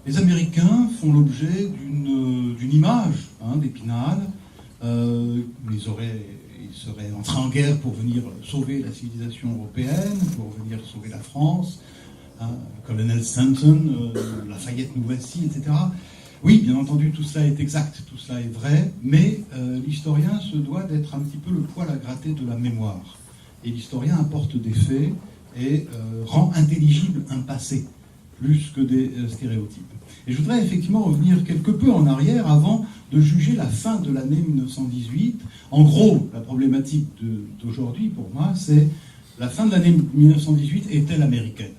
les Américains font l'objet d'une image d'Épinal. Ils seraient entrés en guerre pour venir sauver la civilisation européenne, pour venir sauver la France. Colonel Stanton, Lafayette nous voici, etc. Oui, bien entendu, tout cela est exact, tout cela est vrai, mais l'historien se doit d'être un petit peu le poil à gratter de la mémoire. Et l'historien apporte des faits et rend intelligible un passé, plus que des stéréotypes. Et je voudrais effectivement revenir quelque peu en arrière avant de juger la fin de l'année 1918. En gros, la problématique d'aujourd'hui, pour moi, c'est la fin de l'année 1918 est-elle américaine?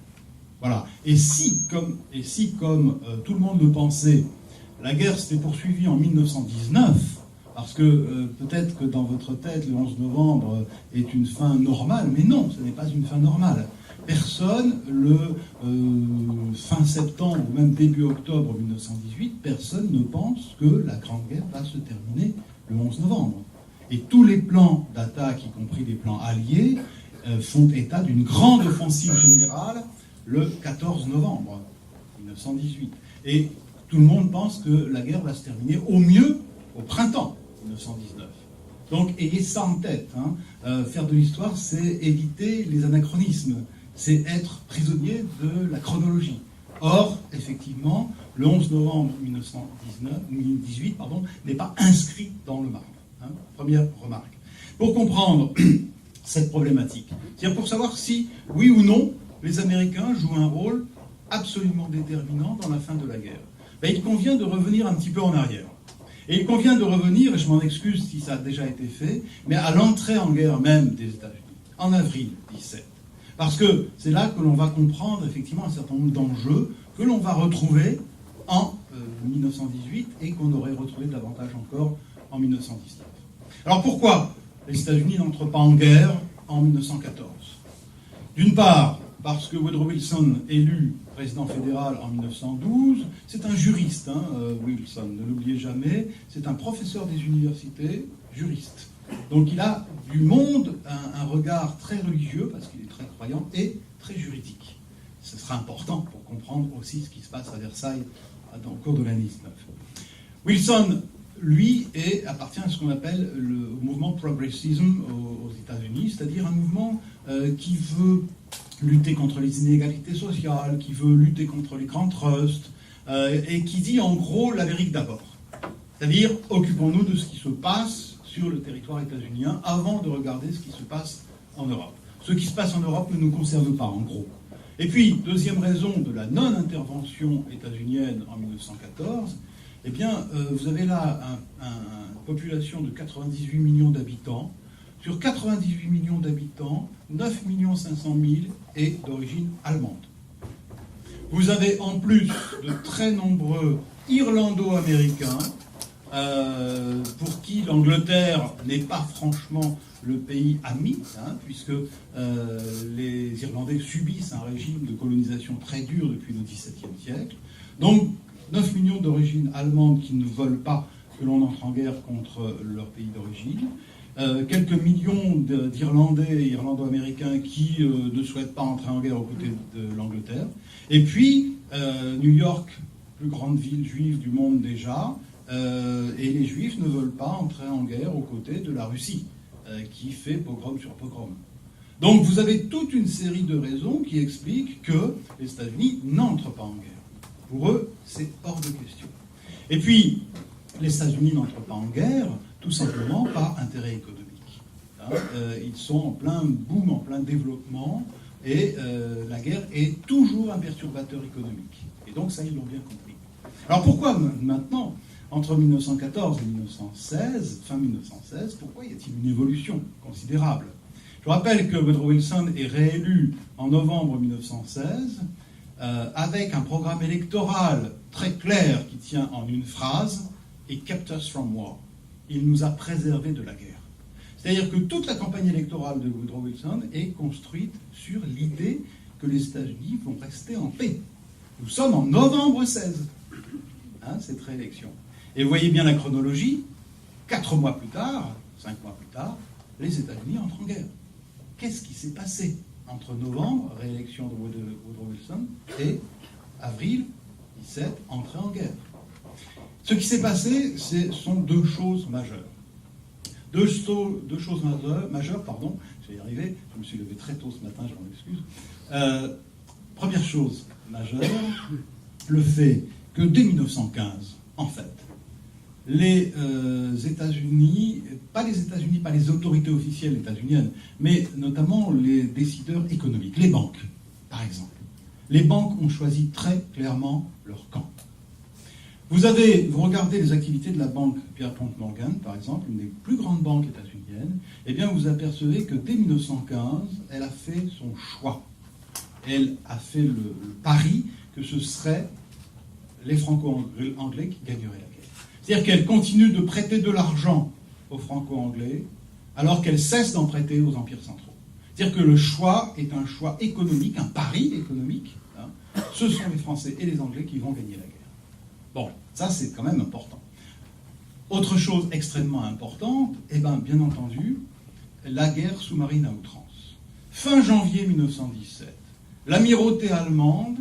Voilà. Et si, comme tout le monde le pensait, la guerre s'était poursuivie en 1919, parce que peut-être que dans votre tête, le 11 novembre est une fin normale, mais non, ce n'est pas une fin normale. Personne, le fin septembre ou même début octobre 1918, personne ne pense que la Grande Guerre va se terminer le 11 novembre. Et tous les plans d'attaque, y compris les plans alliés, font état d'une grande offensive générale le 14 novembre 1918. Et tout le monde pense que la guerre va se terminer au mieux au printemps 1919. Donc ayez ça en tête. Faire de l'histoire, c'est éviter les anachronismes. C'est être prisonnier de la chronologie. Or, effectivement, le 11 novembre 1918 n'est pas inscrit dans le marbre. Première remarque. Pour comprendre cette problématique, c'est-à-dire pour savoir si, oui ou non, les Américains jouent un rôle absolument déterminant dans la fin de la guerre, il convient de revenir un petit peu en arrière. Et il convient de revenir, et je m'en excuse si ça a déjà été fait, mais à l'entrée en guerre même des États-Unis, en avril 17. Parce que c'est là que l'on va comprendre effectivement un certain nombre d'enjeux que l'on va retrouver en 1918 et qu'on aurait retrouvé davantage encore en 1919. Alors pourquoi les États-Unis n'entrent pas en guerre en 1914 ? D'une part, parce que Woodrow Wilson, élu président fédéral en 1912, c'est un juriste, Wilson, ne l'oubliez jamais, c'est un professeur des universités, juriste. Donc il a du monde un regard très religieux, parce qu'il est très croyant, et très juridique. Ce sera important pour comprendre aussi ce qui se passe à Versailles au cours de l'année 19. Wilson, lui, appartient à ce qu'on appelle le mouvement progressisme aux États-Unis, c'est-à-dire un mouvement qui veut lutter contre les inégalités sociales, qui veut lutter contre les grands trusts, et qui dit en gros l'Amérique d'abord. C'est-à-dire, occupons-nous de ce qui se passe sur le territoire états-unien avant de regarder ce qui se passe en Europe. Ce qui se passe en Europe ne nous concerne pas, en gros. Et puis, deuxième raison de la non-intervention états-unienne en 1914, vous avez là une population de 98 millions d'habitants. Sur 98 millions d'habitants, 9 500 000 est d'origine allemande. Vous avez en plus de très nombreux Irlando-américains, pour qui l'Angleterre n'est pas franchement le pays ami, puisque les Irlandais subissent un régime de colonisation très dur depuis le XVIIe siècle. Donc 9 millions d'origine allemande qui ne veulent pas que l'on entre en guerre contre leur pays d'origine. Quelques millions d'Irlandais et Irlando-américains qui ne souhaitent pas entrer en guerre aux côtés de l'Angleterre. Et puis, New York, plus grande ville juive du monde déjà, et les Juifs ne veulent pas entrer en guerre aux côtés de la Russie, qui fait pogrom sur pogrom. Donc vous avez toute une série de raisons qui expliquent que les États-Unis n'entrent pas en guerre. Pour eux, c'est hors de question. Et puis, les États-Unis n'entrent pas en guerre tout simplement par intérêt économique. Ils sont en plein boom, en plein développement, et la guerre est toujours un perturbateur économique. Et donc ça, ils l'ont bien compris. Alors pourquoi maintenant, entre 1914 et 1916, fin 1916, pourquoi y a-t-il une évolution considérable ? Je rappelle que Woodrow Wilson est réélu en novembre 1916 avec un programme électoral très clair qui tient en une phrase « He kept us from war ». Il nous a préservés de la guerre. C'est-à-dire que toute la campagne électorale de Woodrow Wilson est construite sur l'idée que les États-Unis vont rester en paix. Nous sommes en novembre 16, cette réélection. Et vous voyez bien la chronologie, 4 mois plus tard, 5 mois plus tard, les États-Unis entrent en guerre. Qu'est-ce qui s'est passé entre novembre, réélection de Woodrow Wilson, et avril 1917, entrer en guerre. Ce qui s'est passé, ce sont deux choses majeures. Deux choses majeures, je vais y arriver, je me suis levé très tôt ce matin, je m'en excuse. Première chose majeure, le fait que dès 1915, en fait, les États-Unis, pas les autorités officielles états-uniennes, mais notamment les décideurs économiques, les banques, par exemple. Les banques ont choisi très clairement leur camp. Vous regardez les activités de la banque Pierpont Morgan, par exemple, une des plus grandes banques états-uniennes, eh bien vous apercevez que dès 1915, elle a fait son choix. Elle a fait le pari que ce seraient les Franco-Anglais qui gagneraient la guerre. C'est-à-dire qu'elle continue de prêter de l'argent aux Franco-Anglais alors qu'elle cesse d'en prêter aux empires centraux. C'est-à-dire que le choix est un choix économique, un pari économique. Hein. Ce sont les Français et les Anglais qui vont gagner la guerre. Bon, ça c'est quand même important. Autre chose extrêmement importante, bien entendu, la guerre sous-marine à outrance. Fin janvier 1917, l'amirauté allemande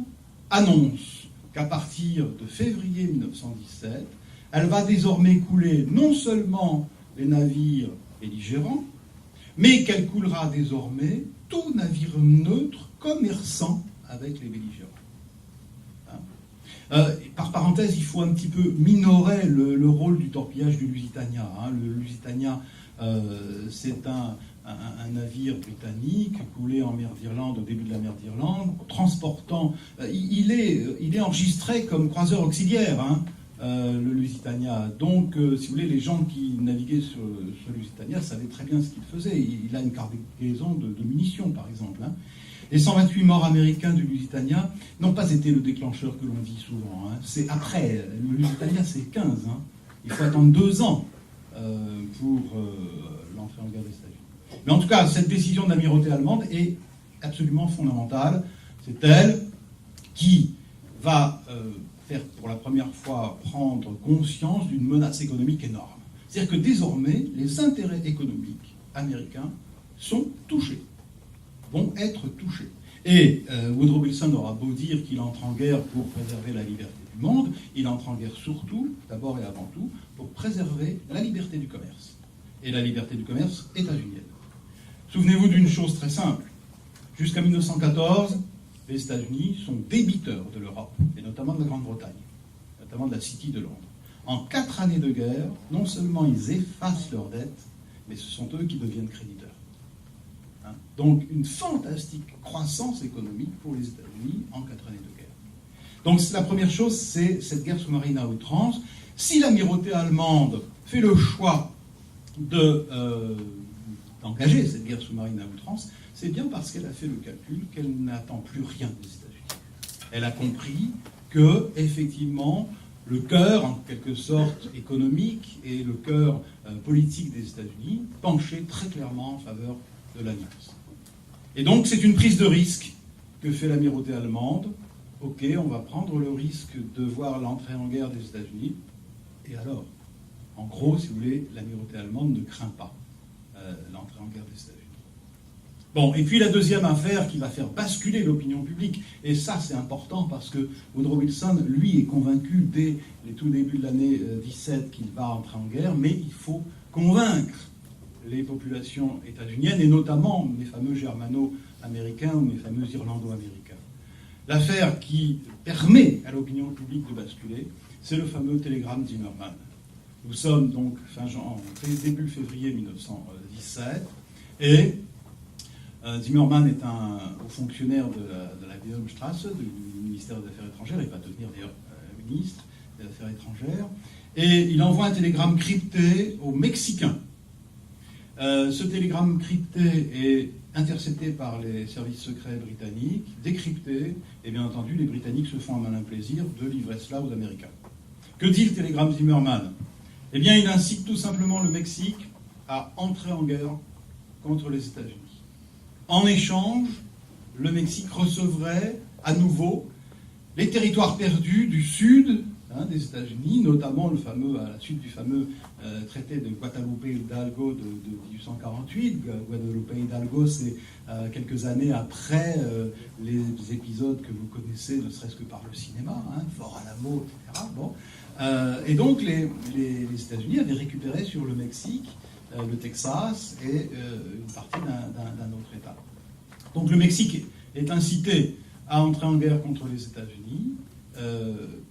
annonce qu'à partir de février 1917, elle va désormais couler non seulement les navires belligérants, mais qu'elle coulera désormais tout navire neutre commerçant avec les belligérants. Par parenthèse, il faut un petit peu minorer le rôle du torpillage du Lusitania. Le Lusitania, c'est un navire britannique coulé en mer d'Irlande, au début de la mer d'Irlande, transportant... il est enregistré comme croiseur auxiliaire, le Lusitania. Donc, si vous voulez, les gens qui naviguaient sur le Lusitania savaient très bien ce qu'il faisait. Il a une cargaison de munitions, par exemple. Les 128 morts américains du Lusitania n'ont pas été le déclencheur que l'on dit souvent. C'est après. Le Lusitania, c'est 15. Il faut attendre 2 ans pour l'entrée en guerre des États-Unis. Mais en tout cas, cette décision de l'amirauté allemande est absolument fondamentale. C'est elle qui va faire pour la première fois prendre conscience d'une menace économique énorme. C'est-à-dire que désormais, les intérêts économiques américains sont touchés. Vont être touchés. Et Woodrow Wilson aura beau dire qu'il entre en guerre pour préserver la liberté du monde, il entre en guerre surtout, d'abord et avant tout, pour préserver la liberté du commerce. Et la liberté du commerce états-unienne. Souvenez-vous d'une chose très simple. Jusqu'à 1914, les États-Unis sont débiteurs de l'Europe, et notamment de la Grande-Bretagne, notamment de la City de Londres. En 4 années de guerre, non seulement ils effacent leurs dettes, mais ce sont eux qui deviennent créditeurs. Donc une fantastique croissance économique pour les États-Unis en 4 années de guerre. Donc la première chose, c'est cette guerre sous-marine à outrance. Si l'amirauté allemande fait le choix d'engager cette guerre sous-marine à outrance, c'est bien parce qu'elle a fait le calcul qu'elle n'attend plus rien des États-Unis. Elle a compris que, effectivement, le cœur, en quelque sorte, économique et le cœur politique des États-Unis penchait très clairement en faveur de l'alliance. Et donc, c'est une prise de risque que fait l'amirauté allemande. Ok, on va prendre le risque de voir l'entrée en guerre des États-Unis. Et alors, en gros, si vous voulez, l'amirauté allemande ne craint pas l'entrée en guerre des États-Unis. Bon, et puis la deuxième affaire qui va faire basculer l'opinion publique, et ça c'est important parce que Woodrow Wilson, lui, est convaincu dès les tout débuts de l'année 17 qu'il va entrer en guerre, mais il faut convaincre les populations états-uniennes, et notamment mes fameux germano-américains ou mes fameux irlando-américains. L'affaire qui permet à l'opinion publique de basculer, c'est le fameux télégramme Zimmermann. Nous sommes donc début février 1917, et Zimmermann est un haut fonctionnaire de la Wilhelmstrasse, du ministère des Affaires étrangères, il va devenir d'ailleurs ministre des Affaires étrangères, et il envoie un télégramme crypté aux Mexicains. Ce télégramme crypté est intercepté par les services secrets britanniques, décrypté, et bien entendu, les Britanniques se font un malin plaisir de livrer cela aux Américains. Que dit le télégramme Zimmermann? Eh bien, il incite tout simplement le Mexique à entrer en guerre contre les États-Unis. En échange, le Mexique recevrait à nouveau les territoires perdus du sud des États-Unis, notamment à la suite du fameux traité de Guadalupe Hidalgo de 1848. Guadalupe Hidalgo, c'est quelques années après les épisodes que vous connaissez, ne serait-ce que par le cinéma, Fort Alamo, etc. Bon. Et donc les États-Unis avaient récupéré sur le Mexique, le Texas et une partie d'un autre État. Donc le Mexique est incité à entrer en guerre contre les États-Unis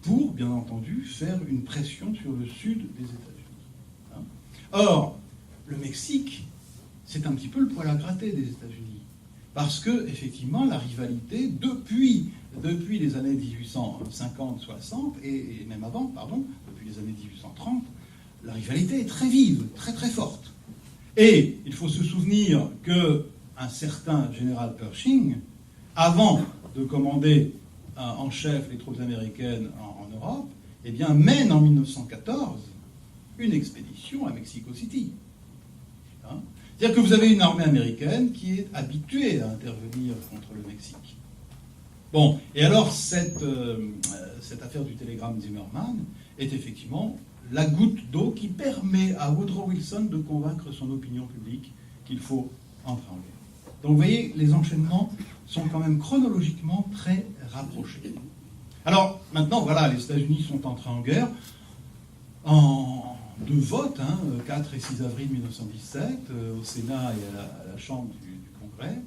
pour, bien entendu, faire une pression sur le sud des États-Unis. Or, le Mexique, c'est un petit peu le poil à gratter des États-Unis. Parce que, effectivement, la rivalité, depuis les années 1850-60, et même avant, pardon, depuis les années 1830, la rivalité est très vive, très très forte. Et il faut se souvenir qu'un certain général Pershing, avant de commander en chef les troupes américaines en Europe, eh bien, mène en 1914 une expédition à Mexico City. C'est-à-dire que vous avez une armée américaine qui est habituée à intervenir contre le Mexique. Bon, et alors cette affaire du télégramme Zimmerman est effectivement la goutte d'eau qui permet à Woodrow Wilson de convaincre son opinion publique qu'il faut entrer en guerre. Donc vous voyez, les enchaînements sont quand même chronologiquement très rapprochés. Alors maintenant, voilà, les États-Unis sont entrés en guerre en deux votes, 4 et 6 avril 1917, au Sénat et à la Chambre du Congrès.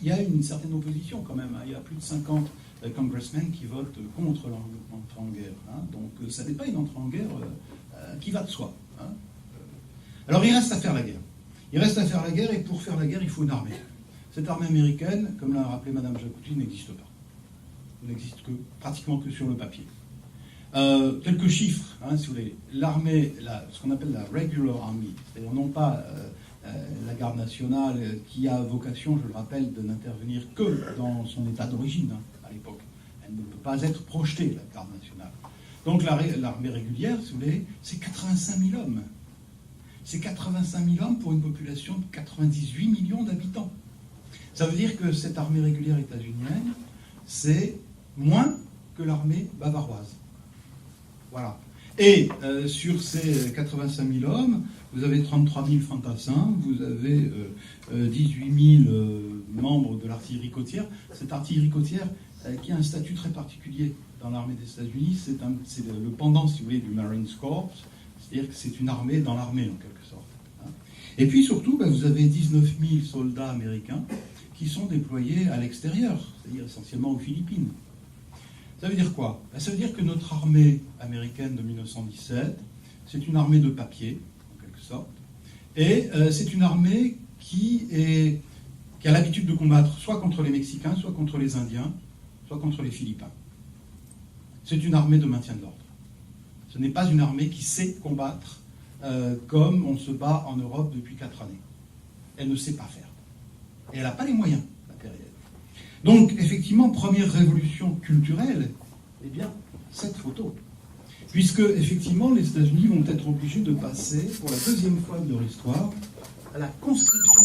Il y a une certaine opposition quand même. Il y a plus de 50 congressmen qui votent contre l'entrée en guerre. Donc ça n'est pas une entrée en guerre qui va de soi. Alors il reste à faire la guerre. Il reste à faire la guerre, et pour faire la guerre, il faut une armée. Cette armée américaine, comme l'a rappelé Mme Jacouty, n'existe pas. Elle n'existe pratiquement que sur le papier. Quelques chiffres, si vous voulez. L'armée, ce qu'on appelle la Regular Army, c'est-à-dire non pas la garde nationale qui a vocation, je le rappelle, de n'intervenir que dans son état d'origine à l'époque. Elle ne peut pas être projetée, la garde nationale. Donc l'armée régulière, si vous voulez, c'est 85 000 hommes. C'est 85 000 hommes pour une population de 98 millions d'habitants. Ça veut dire que cette armée régulière états-unienne, c'est moins que l'armée bavaroise. Voilà. Et sur ces 85 000 hommes, vous avez 33 000 fantassins, vous avez 18 000 membres de l'artillerie côtière. Cette artillerie côtière qui a un statut très particulier dans l'armée des États-Unis, c'est le pendant, si vous voulez, du Marine Corps, c'est-à-dire que c'est une armée dans l'armée, en quelque sorte. Et puis surtout, vous avez 19 000 soldats américains qui sont déployés à l'extérieur, c'est-à-dire essentiellement aux Philippines. Ça veut dire quoi? Ça veut dire que notre armée américaine de 1917, c'est une armée de papier, en quelque sorte, et c'est une armée qui a l'habitude de combattre soit contre les Mexicains, soit contre les Indiens, soit contre les Philippins. C'est une armée de maintien de l'ordre. Ce n'est pas une armée qui sait combattre comme on se bat en Europe depuis 4 années. Elle ne sait pas faire. Et elle n'a pas les moyens matériels. Donc, effectivement, première révolution culturelle, eh bien, cette photo. Puisque, effectivement, les États-Unis vont être obligés de passer, pour la deuxième fois de leur histoire, à la conscription.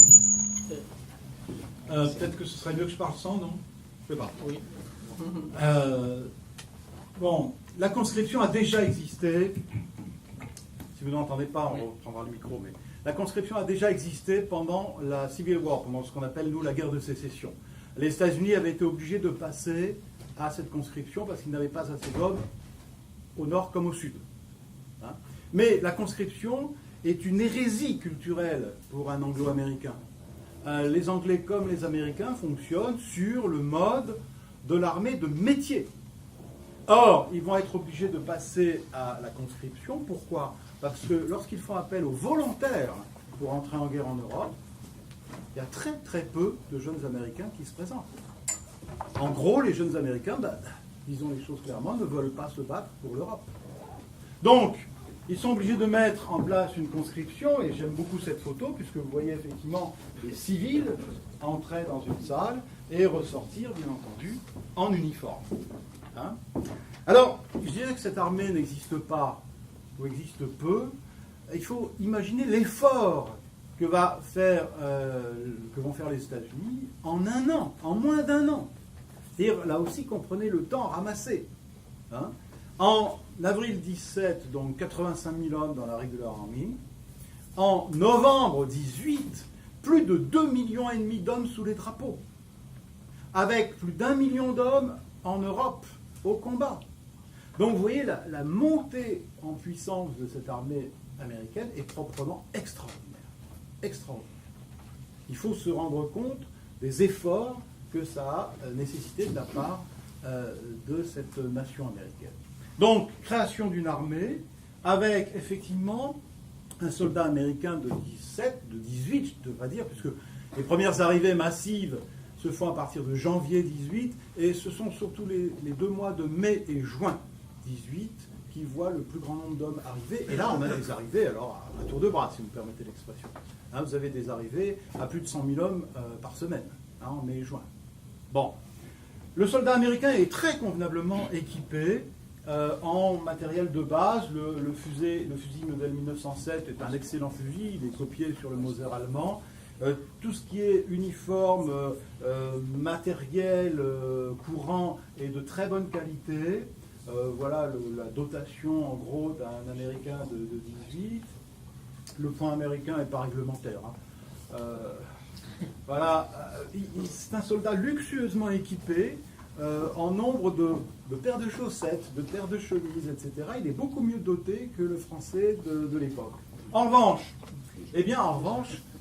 Peut-être que ce serait mieux que je parle sans, non? Je ne sais pas. Oui. Bon, la conscription a déjà existé. Si vous n'entendez pas, on reprendra le micro, mais la conscription a déjà existé pendant la Civil War, pendant ce qu'on appelle, nous, la guerre de sécession. Les États-Unis avaient été obligés de passer à cette conscription parce qu'ils n'avaient pas assez d'hommes au nord comme au sud. Mais la conscription est une hérésie culturelle pour un anglo-américain. Les Anglais comme les Américains fonctionnent sur le mode de l'armée de métier. Or, ils vont être obligés de passer à la conscription. Pourquoi? Parce que lorsqu'ils font appel aux volontaires pour entrer en guerre en Europe, il y a très très peu de jeunes Américains qui se présentent. En gros, les jeunes Américains, disons les choses clairement, ne veulent pas se battre pour l'Europe. Donc, ils sont obligés de mettre en place une conscription, et j'aime beaucoup cette photo, puisque vous voyez effectivement les civils entrer dans une salle et ressortir, bien entendu, en uniforme. Alors, je dirais que cette armée n'existe pas, ou existe peu. Il faut imaginer l'effort que vont faire les États-Unis en un an, en moins d'un an. C'est-à-dire, là aussi, comprenez le temps ramassé. Hein. En avril 17, donc 85 000 hommes dans la Regular Army. En novembre 18, plus de 2,5 millions d'hommes sous les drapeaux. Avec plus d'1 million d'hommes en Europe, au combat. Donc vous voyez, la montée en puissance de cette armée américaine est proprement extraordinaire. Extraordinaire. Il faut se rendre compte des efforts que ça a nécessité de la part de cette nation américaine. Donc, création d'une armée avec effectivement un soldat américain de 18, je devrais dire, puisque les premières arrivées massives se font à partir de janvier 18, et ce sont surtout les 2 mois de mai et juin 18 qui voient le plus grand nombre d'hommes arriver. Et là, on a des arrivées, alors à tour de bras, si vous me permettez l'expression. Hein, vous avez des arrivées à plus de 100 000 hommes par semaine, hein, en mai et juin. Bon. Le soldat américain est très convenablement équipé en matériel de base. Le fusil modèle 1907 est un excellent fusil, il est copié sur le Mauser allemand. Tout ce qui est uniforme, matériel, courant est de très bonne qualité. Voilà la dotation en gros d'un Américain de 18. Le point américain n'est pas réglementaire. Hein. Voilà, c'est un soldat luxueusement équipé en nombre de paires de chaussettes, de paires de chemises, etc. Il est beaucoup mieux doté que le français de l'époque. En revanche,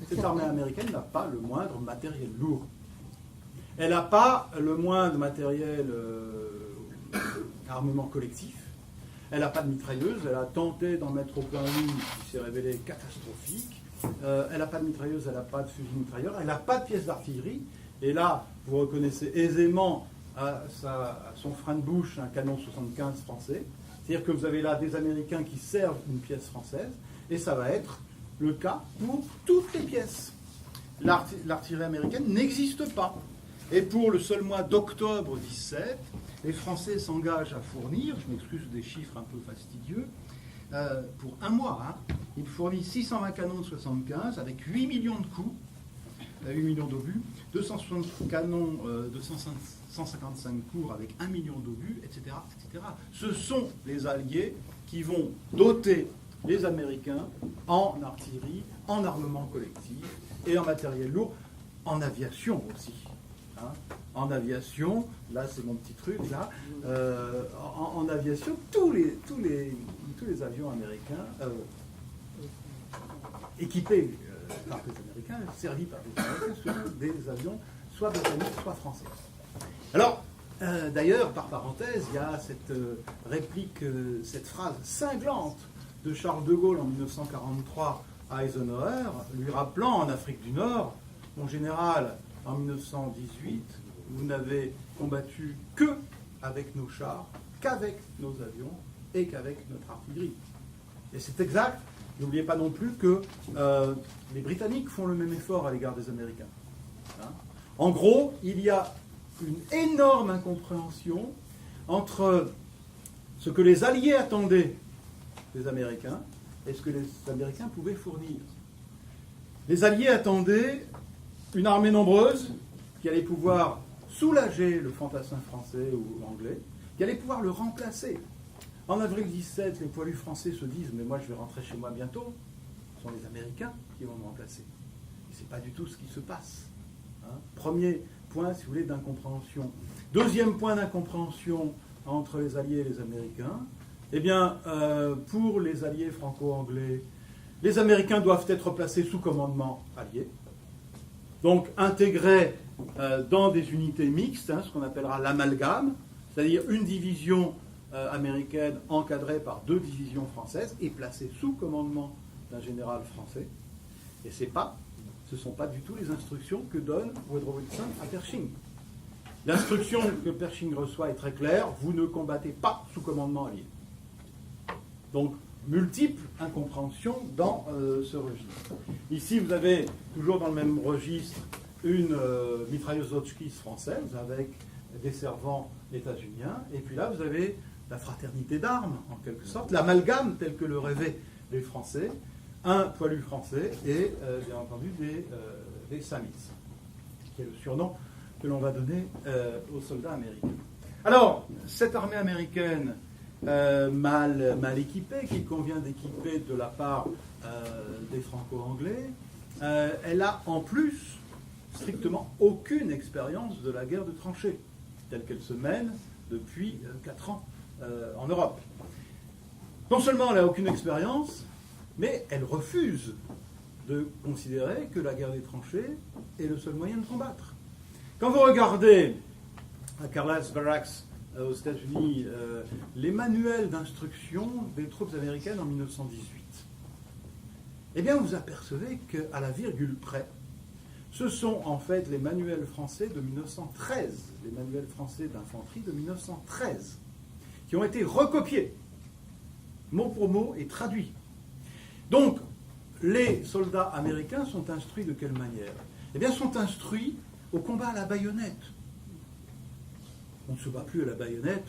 cette armée américaine n'a pas le moindre matériel lourd. Elle n'a pas le moindre matériel armement collectif. Elle n'a pas de mitrailleuse. Elle a tenté d'en mettre au point une qui s'est révélée catastrophique. Elle n'a pas de mitrailleuse, elle n'a pas de fusil mitrailleur, elle n'a pas de pièces d'artillerie. Et là, vous reconnaissez aisément à son frein de bouche un canon 75 français. C'est-à-dire que vous avez là des Américains qui servent une pièce française, et ça va être le cas pour toutes les pièces. L'artillerie américaine n'existe pas. Et pour le seul mois d'octobre 17, les Français s'engagent à fournir, je m'excuse des chiffres un peu fastidieux, pour un mois, hein, ils fournissent 620 canons de 75 avec 8 millions de coups, 8 millions d'obus, 260 canons de 155 cours avec 1 million d'obus, etc., etc. Ce sont les Alliés qui vont doter les Américains en artillerie, en armement collectif et en matériel lourd, en aviation aussi. Hein. En aviation, là c'est mon petit truc, là, en aviation, tous les avions américains équipés par les Américains, servis par les Américains, sont des avions soit britanniques, soit français. Alors, d'ailleurs, par parenthèse, il y a cette réplique, cette phrase cinglante de Charles de Gaulle en 1943 à Eisenhower, lui rappelant en Afrique du Nord, mon général, en 1918, vous n'avez combattu que avec nos chars, qu'avec nos avions et qu'avec notre artillerie. Et c'est exact. N'oubliez pas non plus que les Britanniques font le même effort à l'égard des Américains. Hein. En gros, il y a une énorme incompréhension entre ce que les Alliés attendaient des Américains et ce que les Américains pouvaient fournir. Les Alliés attendaient une armée nombreuse qui allait pouvoir soulager le fantassin français ou anglais, qui allait pouvoir le remplacer. En avril 17, les poilus français se disent « mais moi je vais rentrer chez moi bientôt ». Ce sont les Américains qui vont me remplacer. Et ce n'est pas du tout ce qui se passe. Hein. Premier point, si vous voulez, d'incompréhension. Deuxième point d'incompréhension entre les Alliés et les Américains. Eh bien, pour les Alliés franco-anglais, les Américains doivent être placés sous commandement allié. Donc intégrés dans des unités mixtes, hein, ce qu'on appellera l'amalgame, c'est-à-dire une division américaine encadrée par 2 divisions françaises et placée sous commandement d'un général français. Et ce ne sont pas du tout les instructions que donne Woodrow Wilson à Pershing. L'instruction que Pershing reçoit est très claire, vous ne combattez pas sous commandement allié. Donc, multiples incompréhensions dans ce registre. Ici, vous avez, toujours dans le même registre, une mitrailleuse Hotchkiss française avec des servants états-uniens. Et puis là, vous avez la fraternité d'armes, en quelque sorte, l'amalgame tel que le rêvaient les Français, un poilu français et, bien entendu, des Samis, qui est le surnom que l'on va donner aux soldats américains. Alors, cette armée américaine mal équipée, qu'il convient d'équiper de la part des Franco-Anglais, elle a en plus strictement aucune expérience de la guerre de tranchées, telle qu'elle se mène depuis 4 ans en Europe. Non seulement elle n'a aucune expérience, mais elle refuse de considérer que la guerre des tranchées est le seul moyen de combattre. Quand vous regardez à Carlos Barracks aux États-Unis les manuels d'instruction des troupes américaines en 1918, eh bien vous apercevez qu'à la virgule près, ce sont en fait les manuels français de 1913, les manuels français d'infanterie de 1913, qui ont été recopiés, mot pour mot, et traduits. Donc, les soldats américains sont instruits de quelle manière? Eh bien, sont instruits au combat à la baïonnette. On ne se bat plus à la baïonnette.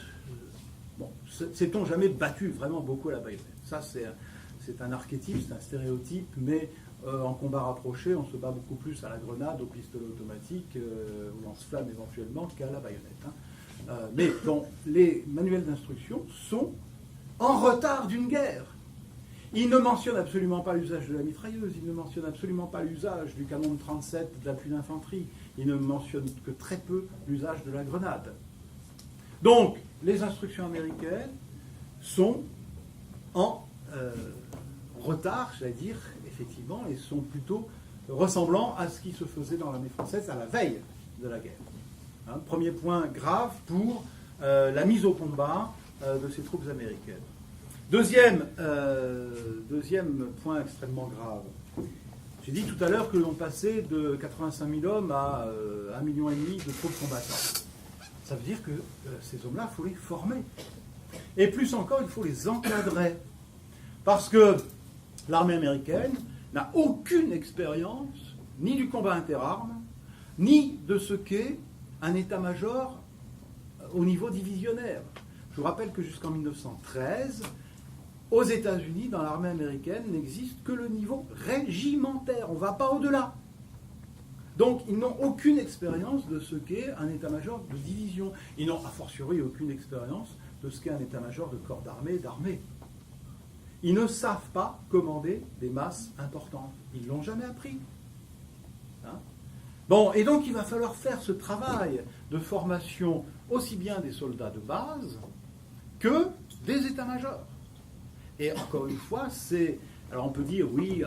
Bon, s'est-on jamais battu vraiment beaucoup à la baïonnette? Ça, c'est un archétype, c'est un stéréotype, mais en combat rapproché, on se bat beaucoup plus à la grenade, au pistolet automatique, au lance-flamme éventuellement, qu'à la baïonnette. Hein. Mais bon, les manuels d'instruction sont en retard d'une guerre. Ils ne mentionnent absolument pas l'usage de la mitrailleuse, ils ne mentionnent absolument pas l'usage du canon de 37 d'appui d'infanterie, ils ne mentionnent que très peu l'usage de la grenade. Donc, les instructions américaines sont en retard, j'allais dire, effectivement, et sont plutôt ressemblant à ce qui se faisait dans l'armée française à la veille de la guerre. Hein, premier point grave pour la mise au combat de ces troupes américaines. Deuxième point extrêmement grave. J'ai dit tout à l'heure que l'on passait de 85 000 hommes à 1,5 million de troupes combattantes. Ça veut dire que ces hommes-là, il faut les former. Et plus encore, il faut les encadrer. Parce que l'armée américaine n'a aucune expérience ni du combat interarmes, ni de ce qu'est un état-major au niveau divisionnaire. Je vous rappelle que jusqu'en 1913, aux États-Unis, dans l'armée américaine, n'existe que le niveau régimentaire. On ne va pas au-delà. Donc, ils n'ont aucune expérience de ce qu'est un état-major de division. Ils n'ont a fortiori aucune expérience de ce qu'est un état-major de corps d'armée. Ils ne savent pas commander des masses importantes. Ils ne l'ont jamais appris. Hein? Bon, et donc il va falloir faire ce travail de formation aussi bien des soldats de base que des états-majors. Et encore une fois, c'est... Alors on peut dire, oui,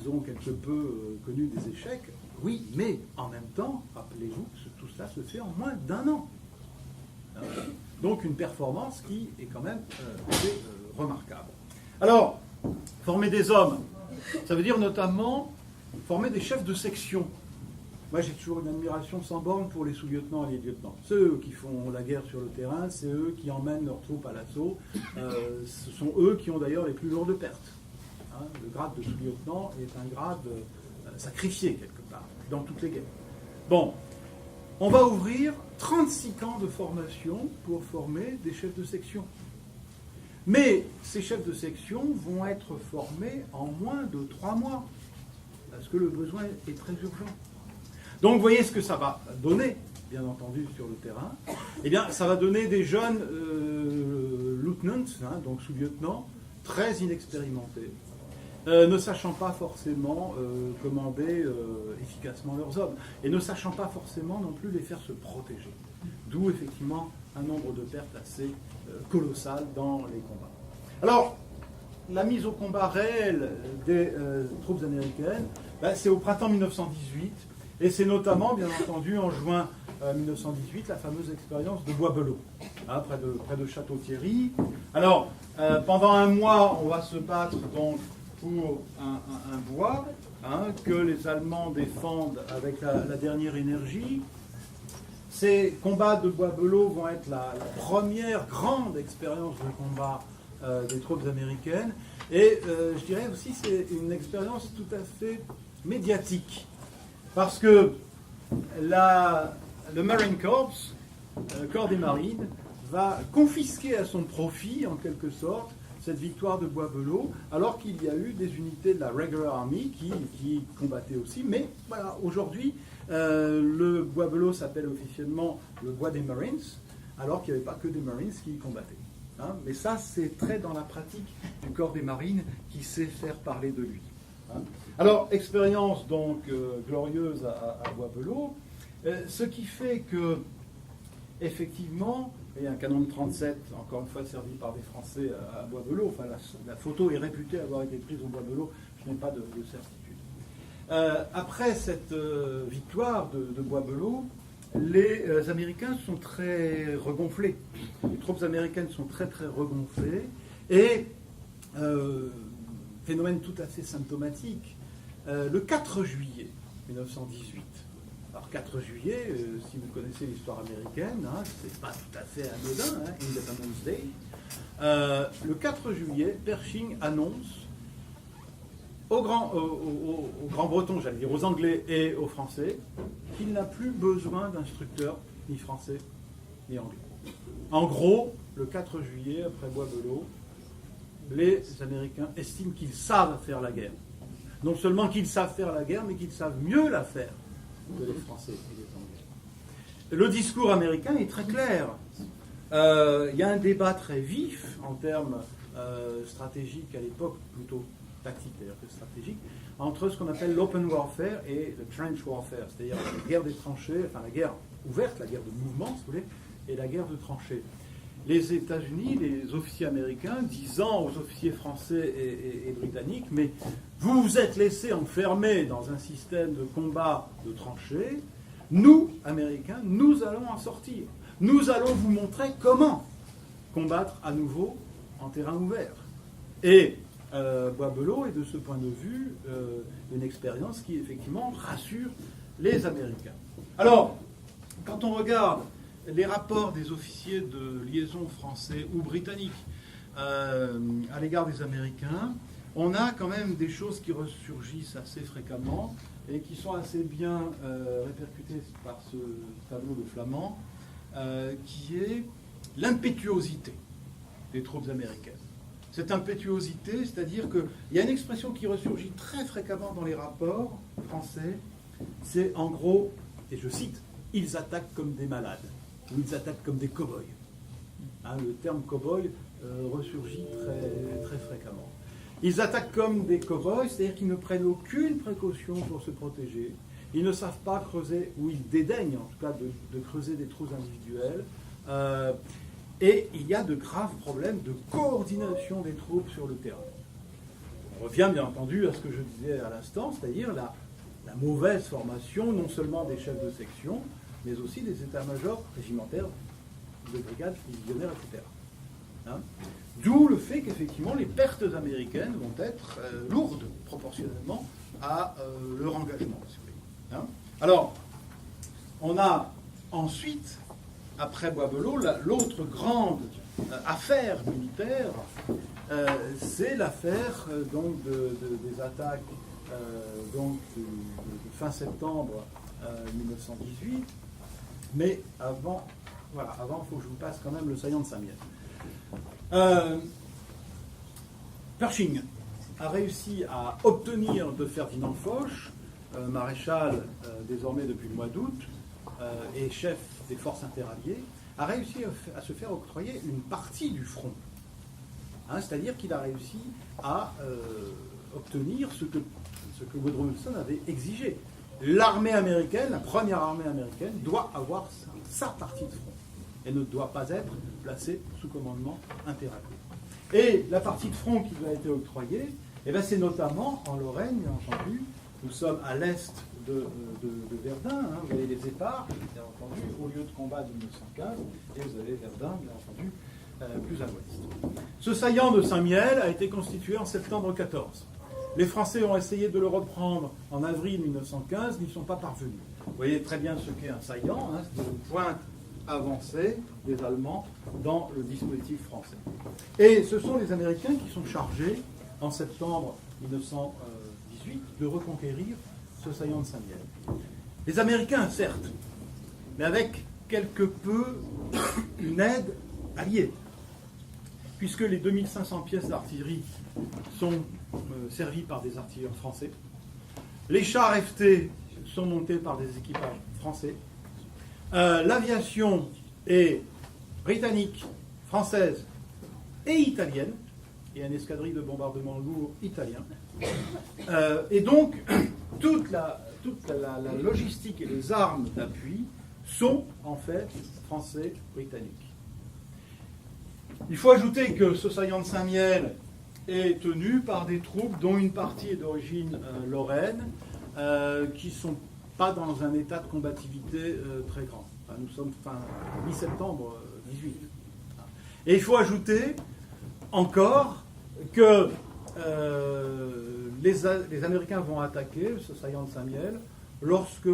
ils ont quelque peu connu des échecs. Oui, mais en même temps, rappelez-vous que tout cela se fait en moins d'1 an. Donc une performance qui est quand même assez remarquable. Alors, former des hommes, ça veut dire notamment former des chefs de section. Moi, j'ai toujours une admiration sans borne pour les sous-lieutenants et les lieutenants. C'est eux qui font la guerre sur le terrain, c'est eux qui emmènent leurs troupes à l'assaut. Ce sont eux qui ont d'ailleurs les plus lourdes pertes. Hein, le grade de sous-lieutenant est un grade sacrifié quelque part, dans toutes les guerres. Bon, on va ouvrir 36 camps de formation pour former des chefs de section. Mais ces chefs de section vont être formés en moins de 3 mois, parce que le besoin est très urgent. Donc vous voyez ce que ça va donner, bien entendu, sur le terrain. Eh bien, ça va donner des jeunes lieutenants, hein, donc sous-lieutenants, très inexpérimentés, ne sachant pas forcément commander efficacement leurs hommes, et ne sachant pas forcément non plus les faire se protéger. D'où effectivement un nombre de pertes assez colossal dans les combats. Alors, la mise au combat réelle des troupes américaines, c'est au printemps 1918, et c'est notamment, bien entendu, en juin 1918, la fameuse expérience de Bois-Belot, hein, près de Château-Thierry. Alors, pendant 1 mois, on va se battre donc pour un bois, hein, que les Allemands défendent avec la dernière énergie. Ces combats de Bois-Belot vont être la première grande expérience de combat des troupes américaines. Et je dirais aussi c'est une expérience tout à fait médiatique. Parce que le Marine Corps, le corps des marines, va confisquer à son profit, en quelque sorte, cette victoire de Boisbelot, alors qu'il y a eu des unités de la Regular Army qui combattaient aussi. Mais voilà, aujourd'hui, le Boisbelot s'appelle officiellement le Bois des Marines, alors qu'il n'y avait pas que des Marines qui y combattaient. Hein, mais ça, c'est très dans la pratique du corps des marines qui sait faire parler de lui. Hein. Alors, expérience donc glorieuse à Boisbelot, ce qui fait que, effectivement, il y a un canon de 37, encore une fois servi par des Français à Boisbelot. Enfin, la photo est réputée avoir été prise au Boisbelot, je n'ai pas de certitude. Après cette victoire de Boisbelot, les Américains sont très regonflés. Les troupes américaines sont très très regonflées. Et, phénomène tout à fait symptomatique, le 4 juillet 1918, alors 4 juillet, si vous connaissez l'histoire américaine, hein, c'est pas tout à fait anodin, hein, Independence Day. Le 4 juillet, Pershing annonce aux grands bretons, j'allais dire aux Anglais et aux Français, qu'il n'a plus besoin d'instructeurs, ni français, ni anglais. En gros, le 4 juillet, après Boisbelot, les Américains estiment qu'ils savent faire la guerre. Non seulement qu'ils savent faire la guerre, mais qu'ils savent mieux la faire que les Français et les Anglais. Le discours américain est très clair. Il y a un débat très vif en termes stratégiques à l'époque, plutôt tactique d'ailleurs que stratégique, entre ce qu'on appelle l'open warfare et le trench warfare, c'est-à-dire la guerre des tranchées, enfin la guerre ouverte, la guerre de mouvement, si vous voulez, et la guerre de tranchées. Les États-Unis, les officiers américains, disant aux officiers français et britanniques, mais vous vous êtes laissés enfermer dans un système de combat de tranchées, nous, Américains, nous allons en sortir. Nous allons vous montrer comment combattre à nouveau en terrain ouvert. Et Boisbelot est de ce point de vue une expérience qui effectivement rassure les Américains. Alors, quand on regarde les rapports des officiers de liaison français ou britanniques à l'égard des Américains, on a quand même des choses qui ressurgissent assez fréquemment et qui sont assez bien répercutées par ce tableau de Flamand, qui est l'impétuosité des troupes américaines. Cette impétuosité, c'est-à-dire qu'il y a une expression qui ressurgit très fréquemment dans les rapports français, c'est en gros, et je cite, « ils attaquent comme des malades » ou « ils attaquent comme des cow-boys ». Hein, le terme cow-boy ressurgit très, très fréquemment. Ils attaquent comme des cow-boys, c'est-à-dire qu'ils ne prennent aucune précaution pour se protéger. Ils ne savent pas creuser, ou ils dédaignent en tout cas de creuser des trous individuels. Et il y a de graves problèmes de coordination des troupes sur le terrain. On revient bien entendu à ce que je disais à l'instant, c'est-à-dire la mauvaise formation non seulement des chefs de section, mais aussi des états-majors régimentaires, de brigades, divisionnaires, etc. Hein? D'où le fait qu'effectivement les pertes américaines vont être lourdes proportionnellement à leur engagement. Si vous voulez. Hein? Alors, on a ensuite, après Boisbelot, l'autre grande affaire militaire, c'est l'affaire donc des attaques donc de fin septembre 1918. Mais avant, il faut que je vous passe quand même le saillant de Saint-Mihiel. Pershing a réussi à obtenir de Ferdinand Foch, maréchal désormais depuis le mois d'août, et chef des forces interalliées, a réussi à se faire octroyer une partie du front. Hein, c'est-à-dire qu'il a réussi à obtenir ce que Woodrow Wilson avait exigé. L'armée américaine, la première armée américaine, doit avoir sa partie de front et ne doit pas être placée sous commandement interallié. Et la partie de front qui lui a été octroyée, c'est notamment en Lorraine, bien entendu. Nous sommes à l'est de Verdun, hein, vous avez les Éparges, bien entendu, au lieu de combat de 1915, et vous avez Verdun, bien entendu, plus à l'ouest. Ce saillant de Saint-Mihiel a été constitué en septembre 14. Les Français ont essayé de le reprendre en avril 1915, n'y sont pas parvenus. Vous voyez très bien ce qu'est un saillant, hein, c'est une pointe avancée des Allemands dans le dispositif français. Et ce sont les Américains qui sont chargés, en septembre 1918, de reconquérir ce saillant de Saint-Mihiel. Les Américains, certes, mais avec quelque peu une aide alliés, puisque les 2500 pièces d'artillerie sont servies par des artilleurs français. Les chars FT sont montés par des équipages français. L'aviation est britannique, française et italienne. Il y a une escadrille de bombardement lourd italien. Et donc, toute la logistique et les armes d'appui sont en fait français-britanniques. Il faut ajouter que ce saillant de Saint-Mihiel est tenu par des troupes dont une partie est d'origine lorraine, qui ne sont pas dans un état de combativité très grand. Enfin, nous sommes fin mi-septembre 18. Et il faut ajouter encore que les Américains vont attaquer ce saillant de Saint-Mihiel lorsque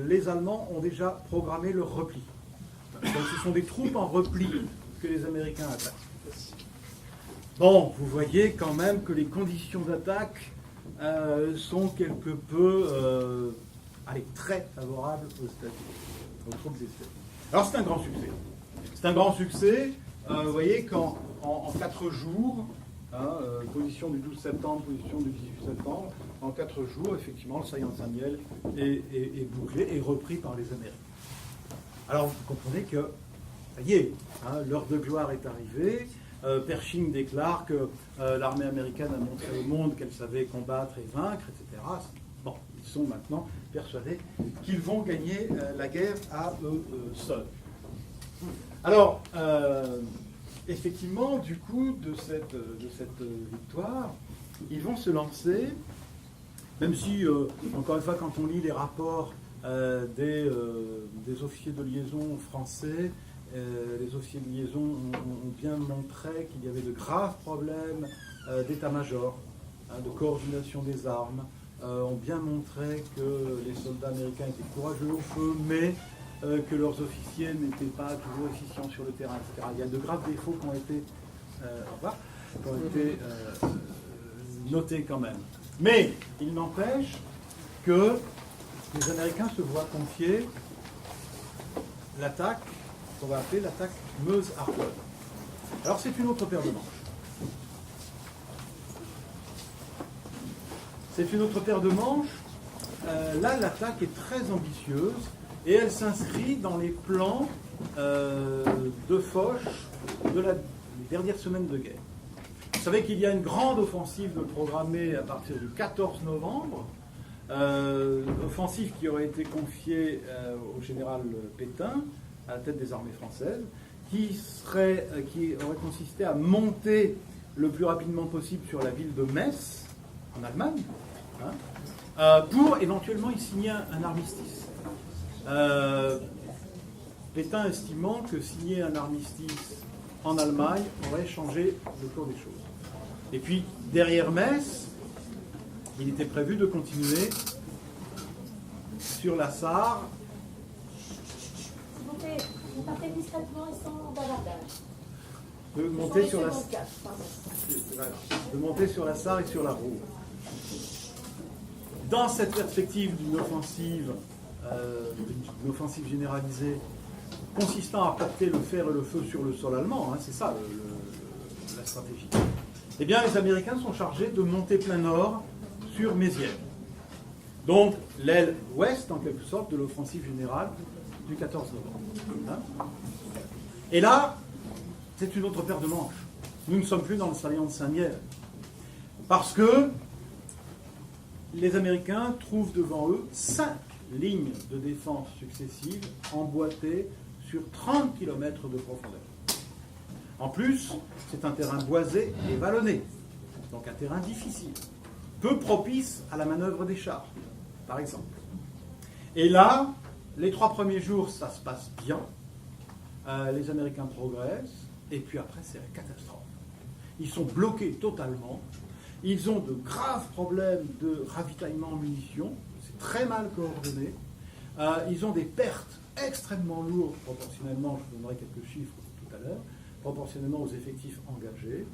les Allemands ont déjà programmé leur repli. Donc ce sont des troupes en repli que les Américains attaquent. Bon, vous voyez quand même que les conditions d'attaque sont quelque peu très favorables aux États-Unis, aux troupes des États-Unis. Alors c'est un grand succès. C'est un grand succès. Vous voyez qu'en 4 jours, position du 12 septembre, position du 18 septembre, en 4 jours, effectivement, le saillant de Saint-Mihiel est bouclé et repris par les Américains. Alors vous comprenez que, ça y est, l'heure de gloire est arrivée. Pershing déclare que l'armée américaine a montré au monde qu'elle savait combattre et vaincre, etc. Bon, ils sont maintenant persuadés qu'ils vont gagner la guerre à eux seuls. Alors, effectivement, du coup, de cette victoire, ils vont se lancer, même si, encore une fois, quand on lit les rapports des officiers de liaison français, les officiers de liaison ont bien montré qu'il y avait de graves problèmes d'état-major, de coordination des armes, ont bien montré que les soldats américains étaient courageux au feu, mais que leurs officiers n'étaient pas toujours efficients sur le terrain, etc. Il y a de graves défauts qui ont été notés quand même. Mais il n'empêche que les Américains se voient confier l'attaque qu'on va appeler l'attaque Meuse-Argonne. Alors c'est une autre paire de manches. C'est une autre paire de manches. Là, l'attaque est très ambitieuse et elle s'inscrit dans les plans de Foch de la dernière semaine de guerre. Vous savez qu'il y a une grande offensive de programmée à partir du 14 novembre, offensive qui aurait été confiée au général Pétain, à la tête des armées françaises, qui aurait consisté à monter le plus rapidement possible sur la ville de Metz, en Allemagne, pour éventuellement y signer un armistice. Pétain estimant que signer un armistice en Allemagne aurait changé le cours des choses. Et puis, derrière Metz, il était prévu de continuer sur la Sarre. Vous partez discrètement et sans bavardage. De monter sur la Sarre et sur la Roue. Dans cette perspective d'une offensive généralisée, consistant à porter le fer et le feu sur le sol allemand, c'est ça la stratégie. Eh bien, les Américains sont chargés de monter plein nord sur Mézières. Donc, l'aile ouest, en quelque sorte, de l'offensive générale du 14 novembre. Et là, c'est une autre paire de manches. Nous ne sommes plus dans le salient de Saint-Mihiel. Parce que les Américains trouvent devant eux 5 lignes de défense successives emboîtées sur 30 km de profondeur. En plus, c'est un terrain boisé et vallonné, donc un terrain difficile, peu propice à la manœuvre des chars, par exemple. Et là, les 3 premiers jours, ça se passe bien, les Américains progressent, et puis après, c'est la catastrophe. Ils sont bloqués totalement, ils ont de graves problèmes de ravitaillement en munitions, c'est très mal coordonné, ils ont des pertes extrêmement lourdes proportionnellement, je vous donnerai quelques chiffres tout à l'heure, proportionnellement aux effectifs engagés,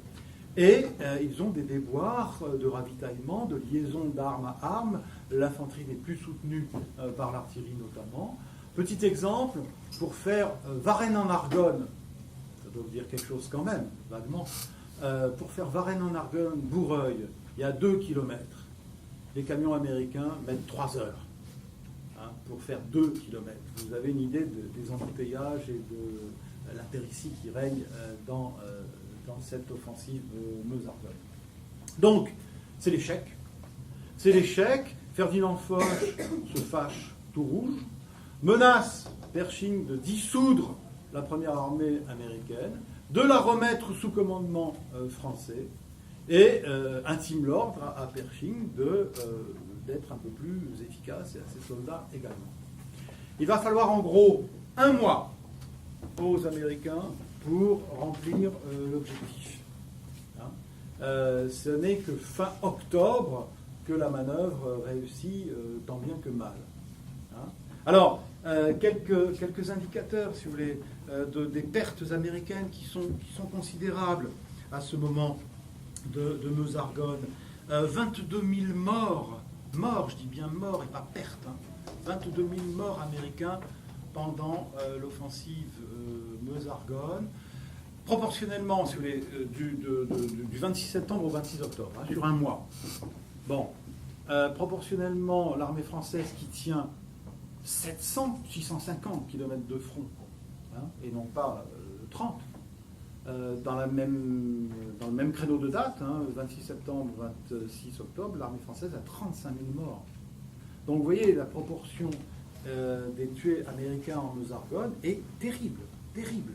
et ils ont des déboires de ravitaillement, de liaison d'armes à armes, l'infanterie n'est plus soutenue par l'artillerie notamment. Petit exemple, pour faire Varennes en Argonne doit vous dire quelque chose quand même, vaguement. Pour faire Varennes-en-Argonne-Bourreuil, il y a 2 kilomètres. Les camions américains mettent 3 heures pour faire 2 kilomètres. Vous avez une idée des embouteillages et de la péripétie qui règne dans cette offensive Meuse-Argonne. Donc, c'est l'échec. C'est l'échec. Ferdinand Foch se fâche tout rouge, menace Pershing de dissoudre la première armée américaine, de la remettre sous commandement français, et intime l'ordre à Pershing d'être un peu plus efficace et à ses soldats également. Il va falloir en gros 1 mois aux Américains pour remplir l'objectif. Ce n'est que fin octobre que la manœuvre réussit tant bien que mal. Alors, quelques indicateurs, si vous voulez, des pertes américaines qui sont considérables à ce moment de Meuse-Argonne. 22 000 morts, je dis bien morts et pas pertes, 22 000 morts américains pendant l'offensive Meuse-Argonne, proportionnellement, si vous voulez, du 26 septembre au 26 octobre, sur 1 mois. Bon, proportionnellement, l'armée française qui tient 650 km de front, et non pas 30, dans le même créneau de date, 26 septembre, 26 octobre, l'armée française a 35 000 morts. Donc vous voyez, la proportion des tués américains en Meuse-Argonne est terrible, terrible.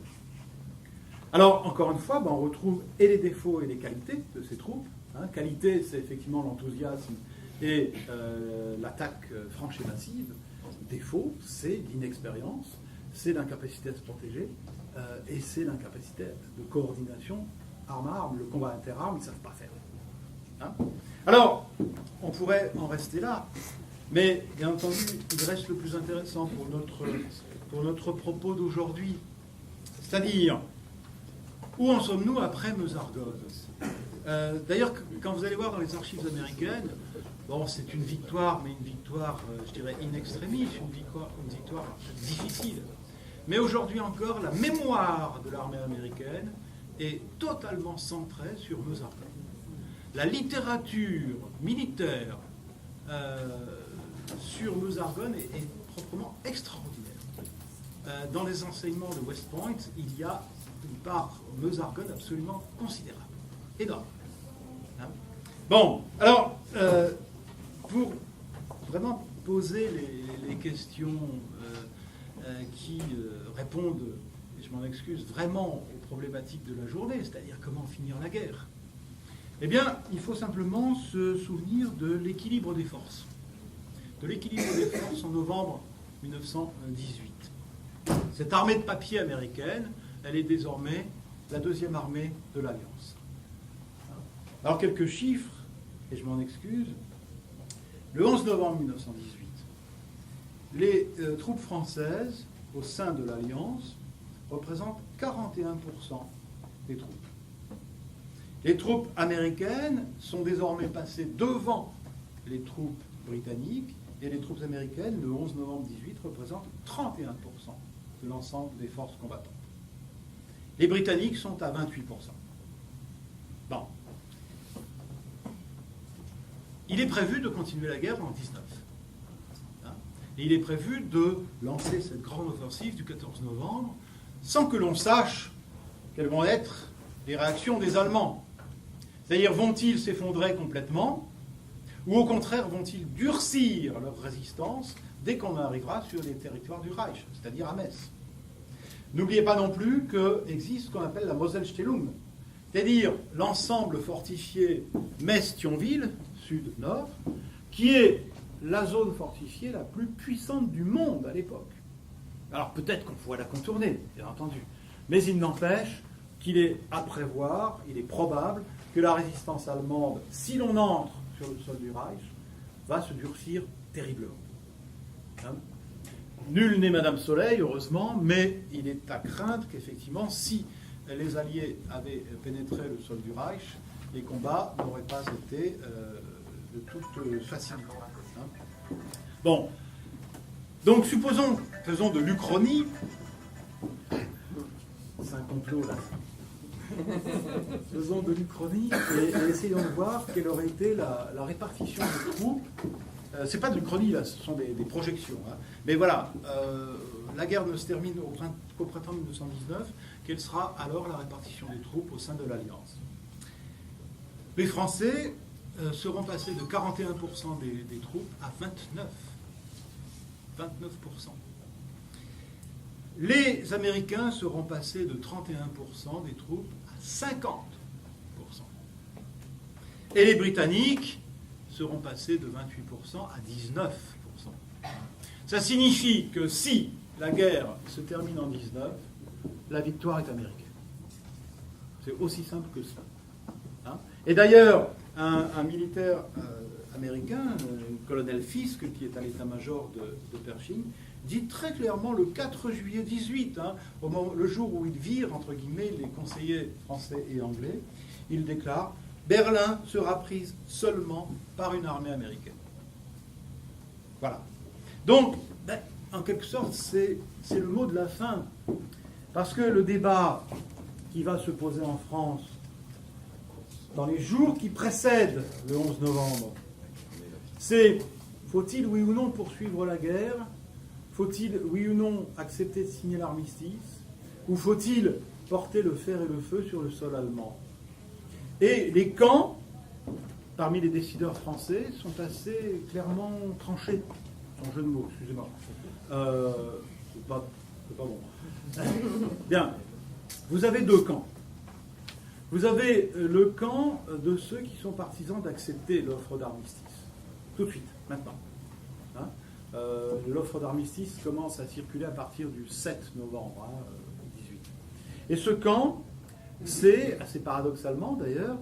Alors, encore une fois, on retrouve et les défauts et les qualités de ces troupes. Qualité, c'est effectivement l'enthousiasme et l'attaque franche et massive. Défaut, c'est l'inexpérience, c'est l'incapacité à se protéger, et c'est l'incapacité de coordination arme à arme. Le combat interarmes, ils ne savent pas faire. Alors, on pourrait en rester là, mais bien entendu, il reste le plus intéressant pour notre propos d'aujourd'hui. C'est-à-dire, où en sommes-nous après Meuse-Argonne ? D'ailleurs, quand vous allez voir dans les archives américaines, c'est une victoire, mais une victoire, je dirais, in extremis, une victoire difficile. Mais aujourd'hui encore, la mémoire de l'armée américaine est totalement centrée sur Meuse-Argonne. La littérature militaire sur Meuse-Argonne est proprement extraordinaire. Dans les enseignements de West Point, il y a une part Meuse-Argonne absolument considérable, énorme. Bon, alors, pour vraiment poser les questions qui répondent, et je m'en excuse, vraiment aux problématiques de la journée, c'est-à-dire comment finir la guerre, eh bien, il faut simplement se souvenir de l'équilibre des forces. De l'équilibre des forces en novembre 1918. Cette armée de papier américaine, elle est désormais la 2e armée de l'Alliance. Alors, quelques chiffres, et je m'en excuse. Le 11 novembre 1918, les troupes françaises au sein de l'Alliance représentent 41% des troupes. Les troupes américaines sont désormais passées devant les troupes britanniques, et les troupes américaines, le 11 novembre 1918, représentent 31% de l'ensemble des forces combattantes. Les Britanniques sont à 28%. Bon. Il est prévu de continuer la guerre en 19. Et il est prévu de lancer cette grande offensive du 14 novembre sans que l'on sache quelles vont être les réactions des Allemands. C'est-à-dire, vont-ils s'effondrer complètement ou au contraire vont-ils durcir leur résistance dès qu'on arrivera sur les territoires du Reich, c'est-à-dire à Metz. N'oubliez pas non plus qu'existe ce qu'on appelle la Moselstellung, c'est-à-dire l'ensemble fortifié Metz-Thionville, sud-nord, qui est la zone fortifiée la plus puissante du monde à l'époque. Alors peut-être qu'on pourrait la contourner, bien entendu, mais il n'empêche qu'il est à prévoir, il est probable que la résistance allemande, si l'on entre sur le sol du Reich, va se durcir terriblement. Nul n'est Madame Soleil, heureusement, mais il est à craindre qu'effectivement, si les Alliés avaient pénétré le sol du Reich, les combats n'auraient pas été de toute facilité. Bon, donc supposons, faisons de l'Uchronie, c'est un complot là. Faisons de l'Uchronie et essayons de voir quelle aurait été la répartition des troupes. C'est pas de l'Uchronie là, ce sont des projections. Hein. Mais voilà, la guerre ne se termine qu'au printemps 1919. Quelle sera alors la répartition des troupes au sein de l'Alliance? Les Français seront passés de 41% des troupes à 29%. Les Américains seront passés de 31% des troupes à 50%. Et les Britanniques seront passés de 28% à 19%. Ça signifie que si la guerre se termine en 19, la victoire est américaine. C'est aussi simple que ça. Hein? Et d'ailleurs, un militaire américain, le colonel Fisk, qui est à l'état-major de Pershing, dit très clairement le 4 juillet 18, hein, le jour où il vire, entre guillemets, les conseillers français et anglais, il déclare « Berlin sera prise seulement par une armée américaine ». Voilà. Donc, en quelque sorte, c'est le mot de la fin. Parce que le débat qui va se poser en France dans les jours qui précèdent le 11 novembre, c'est faut-il, oui ou non, poursuivre la guerre? Faut-il, oui ou non, accepter de signer l'armistice? Ou faut-il porter le fer et le feu sur le sol allemand? Et les camps, parmi les décideurs français, sont assez clairement tranchés. Sans jeu de mots, excusez-moi. C'est pas bon. Bien. Vous avez deux camps. Vous avez le camp de ceux qui sont partisans d'accepter l'offre d'armistice. Tout de suite, maintenant. Hein? L'offre d'armistice commence à circuler à partir du 7 novembre 18. Et ce camp, c'est, assez paradoxalement d'ailleurs,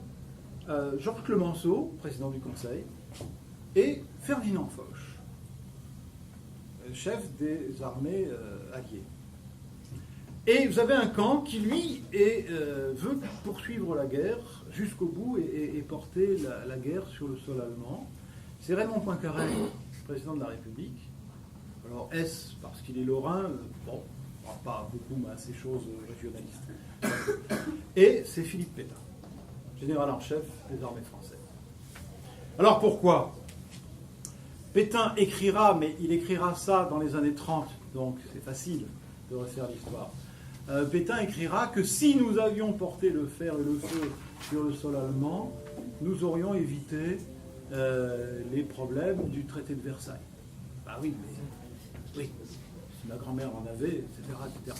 Georges Clemenceau, président du Conseil, et Ferdinand Foch, chef des armées alliées. Et vous avez un camp qui, lui, veut poursuivre la guerre jusqu'au bout et porter la guerre sur le sol allemand. C'est Raymond Poincaré, président de la République. Alors, est-ce parce qu'il est lorrain? Bon, pas beaucoup, mais assez choses régionalistes. Et c'est Philippe Pétain, général en chef des armées françaises. Alors, pourquoi? Pétain écrira, mais il écrira ça dans les années 30, donc c'est facile de refaire l'histoire. Pétain écrira que si nous avions porté le fer et le feu sur le sol allemand, nous aurions évité les problèmes du traité de Versailles. Bah oui, mais oui, si ma grand-mère en avait, etc. etc.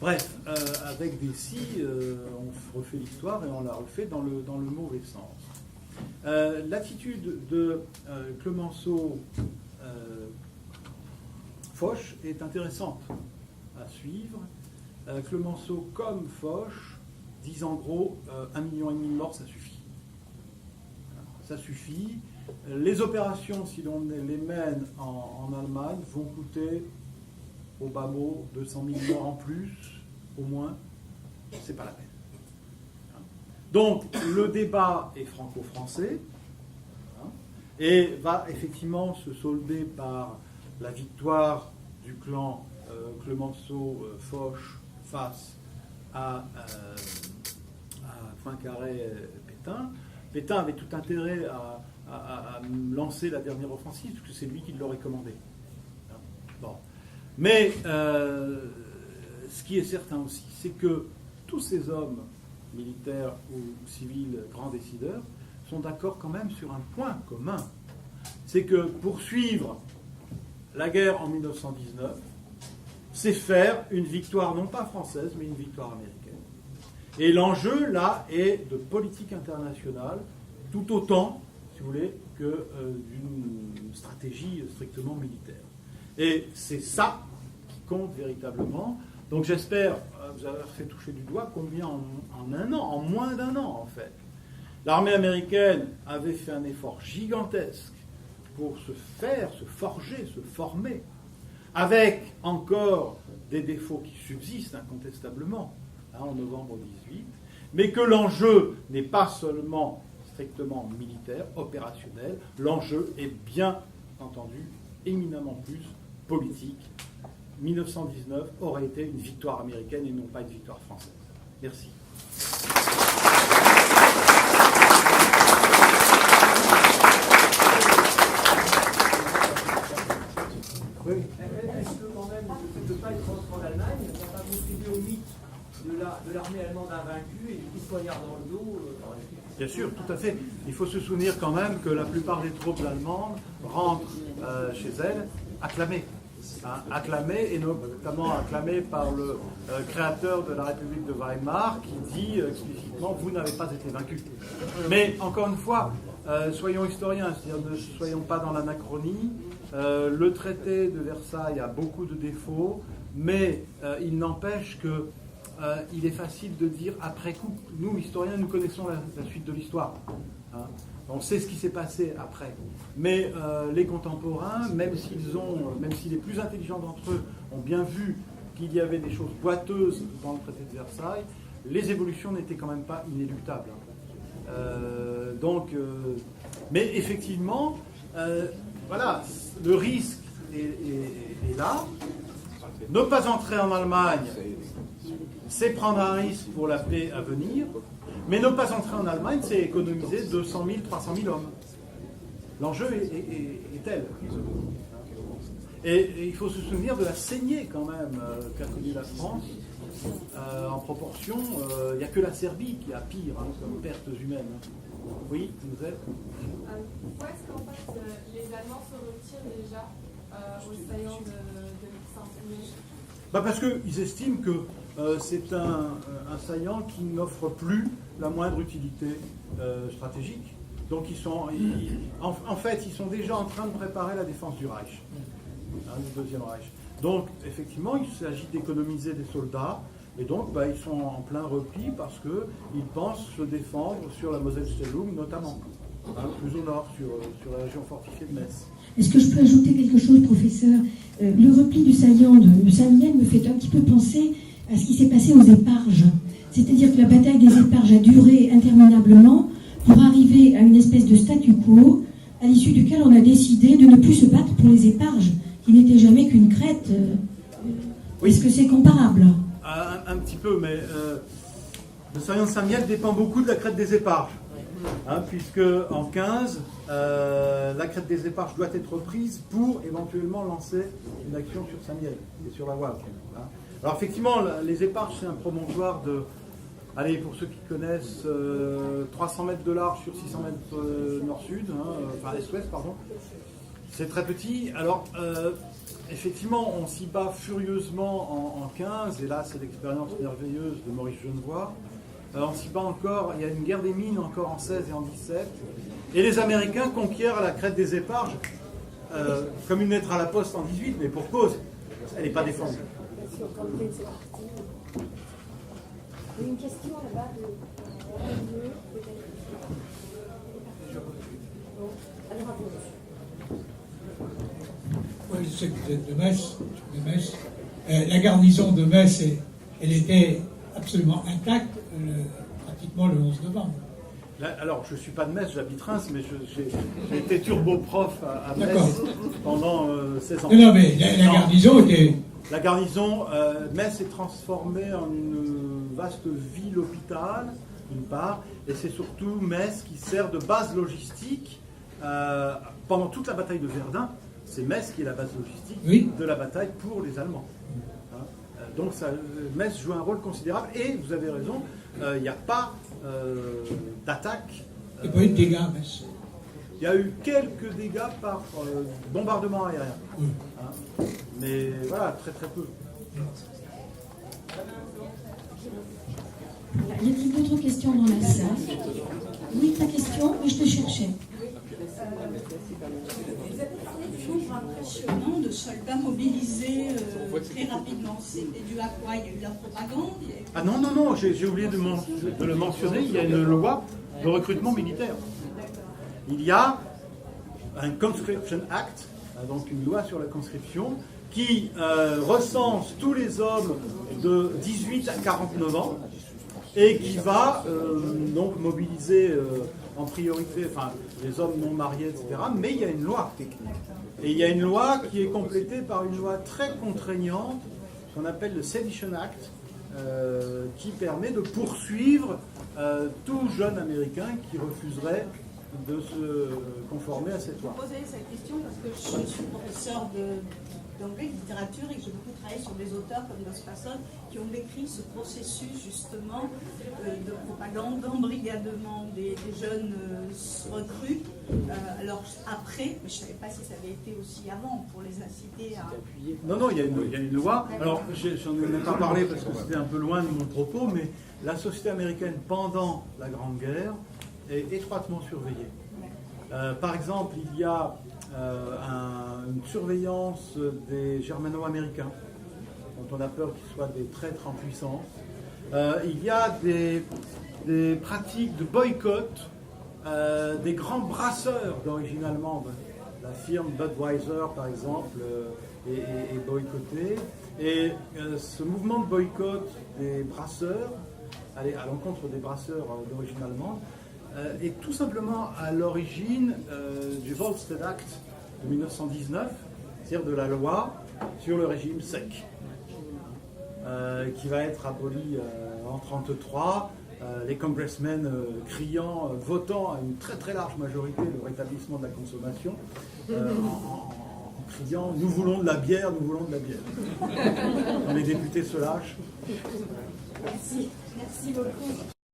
Bref, avec des si, on refait l'histoire et on la refait dans le mauvais sens. L'attitude de Clemenceau Foch est intéressante à suivre. Clemenceau comme Foch disent en gros 1,5 million de morts, ça suffit. Ça suffit. Les opérations, si l'on les mène en Allemagne, vont coûter au bas mot 200 000 morts en plus, au moins. C'est pas la peine. Donc le débat est franco-français et va effectivement se solder par la victoire du clan Clemenceau-Foch face à Poincaré-Pétain. Pétain avait tout intérêt à lancer la dernière offensive, parce que c'est lui qui l'aurait commandé. Bon. Mais ce qui est certain aussi, c'est que tous ces hommes, militaires ou civils, grands décideurs, sont d'accord quand même sur un point commun. C'est que poursuivre la guerre en 1919, c'est faire une victoire non pas française, mais une victoire américaine. Et l'enjeu, là, est de politique internationale, tout autant, si vous voulez, que d'une stratégie strictement militaire. Et c'est ça qui compte véritablement. Donc j'espère vous avoir fait toucher du doigt combien en un an, en moins d'un an en fait, l'armée américaine avait fait un effort gigantesque pour se faire, se forger, se former, avec encore des défauts qui subsistent incontestablement en novembre 18, mais que l'enjeu n'est pas seulement strictement militaire, opérationnel, l'enjeu est bien entendu éminemment plus politique 1919 aurait été une victoire américaine et non pas une victoire française. Merci. Oui. Est-ce que quand même le fait de ne pas être rentré en Allemagne n'a pas contribué au mythe de l'armée allemande invaincue et du coup poignard dans le dos Bien sûr, tout à fait. Il faut se souvenir quand même que la plupart des troupes allemandes rentrent chez elles acclamées. Acclamées, et notamment acclamées par le créateur de la République de Weimar, qui dit explicitement « vous n'avez pas été vaincus ». Mais encore une fois, soyons historiens, c'est-à-dire ne soyons pas dans l'anachronie. Le traité de Versailles a beaucoup de défauts, mais il n'empêche que il est facile de dire après coup. Nous, historiens, nous connaissons la suite de l'histoire. On sait ce qui s'est passé après. Mais les contemporains, même si les plus intelligents d'entre eux ont bien vu qu'il y avait des choses boiteuses dans le traité de Versailles, les évolutions n'étaient quand même pas inéluctables. Mais effectivement, voilà, le risque est là. Ne pas entrer en Allemagne, c'est prendre un risque pour la paix à venir, mais ne pas entrer en Allemagne, c'est économiser 200 000, 300 000 hommes. L'enjeu est tel. Et il faut se souvenir de la saignée quand même qu'a connue la France. En proportion, il n'y a que la Serbie qui a pire comme pertes humaines. Oui, vous êtes Pourquoi est-ce qu'en fait les Allemands se retirent déjà au saillant de Saint-Denis? Parce qu'ils estiment que c'est un saillant qui n'offre plus la moindre utilité stratégique. Donc en fait, ils sont déjà en train de préparer la défense du Reich, du Deuxième Reich. Donc effectivement, il s'agit d'économiser des soldats, et donc ils sont en plein repli parce qu'ils pensent se défendre sur la Moselle-Stellung notamment, plus au nord, sur la région fortifiée de Metz. Est-ce que je peux ajouter quelque chose, professeur? Le repli du saillant de Saint-Mihiel me fait un petit peu penser à ce qui s'est passé aux éparges. C'est-à-dire que la bataille des éparges a duré interminablement pour arriver à une espèce de statu quo, à l'issue duquel on a décidé de ne plus se battre pour les éparges, qui n'étaient jamais qu'une crête. Oui. Est-ce que c'est comparable? Un petit peu, mais le saillant de Saint-Mihiel dépend beaucoup de la crête des éparges. Puisque en 15, la crête des éparges doit être prise pour éventuellement lancer une action sur Saint-Mihiel et sur la Wavre. Alors effectivement, les éparges, c'est un promontoire de, allez, pour ceux qui connaissent, 300 mètres de large sur 600 mètres nord-sud, enfin est-ouest, pardon. C'est très petit. Alors effectivement, on s'y bat furieusement en 15, et là c'est l'expérience merveilleuse de Maurice Genevoix. On s'y bat encore, il y a une guerre des mines encore en 16 et en 17. Et les Américains conquièrent la crête des éparges comme une lettre à la poste en 18, mais pour cause, elle n'est pas défendue. Il y a une question là-bas de alors à vous. Oui, je sais que vous êtes de Metz. La garnison de Metz, elle était absolument intacte pratiquement le 11 novembre. Là, alors, je ne suis pas de Metz, j'habite Reims, mais j'ai été turbo-prof à Metz pendant 16 ans. Non, mais la garnison était... La garnison, Metz est transformée en une vaste ville-hôpital, d'une part, et c'est surtout Metz qui sert de base logistique pendant toute la bataille de Verdun. C'est Metz qui est la base logistique de la bataille pour les Allemands. Donc Metz joue un rôle considérable, et vous avez raison, il n'y a pas d'attaque. Il n'y a pas eu de dégâts à Metz. Il y a eu quelques dégâts par bombardement aérien. Oui. Mais voilà, très très peu. Y a-t-il d'autres questions dans la salle? Oui, ta question, mais je te cherchais. Vous avez parlé de nombre impressionnant de soldats mobilisés très rapidement. C'était dû à quoi? Il y a eu la propagande? Ah non, j'ai oublié de le mentionner. Il y a une loi de recrutement militaire. Il y a un Conscription Act, donc une loi sur la conscription, qui recense tous les hommes de 18 à 49 ans et qui va donc mobiliser en priorité les hommes non mariés, etc. Mais il y a une loi. Et il y a une loi qui est complétée par une loi très contraignante, qu'on appelle le Sedition Act, qui permet de poursuivre tout jeune Américain qui refuserait de se conformer à cette loi. Je posais cette question parce que je suis professeur d'anglais, de littérature, et que j'ai beaucoup travaillé sur des auteurs comme Dos Passos qui ont décrit ce processus justement de propagande, d'embrigadement des jeunes recrues. Alors après, mais je ne savais pas si ça avait été aussi avant pour les inciter à... Non, il y a une loi. Alors, j'en ai même pas parlé parce que c'était un peu loin de mon propos, mais la société américaine pendant la Grande Guerre est étroitement surveillée. Par exemple, il y a une surveillance des germano-américains, dont on a peur qu'ils soient des traîtres en puissance. Il y a des pratiques de boycott des grands brasseurs d'origine allemande. La firme Budweiser, par exemple, est boycottée. Et ce mouvement de boycott des brasseurs, à l'encontre des brasseurs d'origine allemande, est tout simplement à l'origine du Volstead Act de 1919, c'est-à-dire de la loi sur le régime sec, qui va être aboli en 1933, les congressmen criant, votant à une très très large majorité le rétablissement de la consommation, en criant « Nous voulons de la bière, nous voulons de la bière ». Quand les députés se lâchent. Merci beaucoup.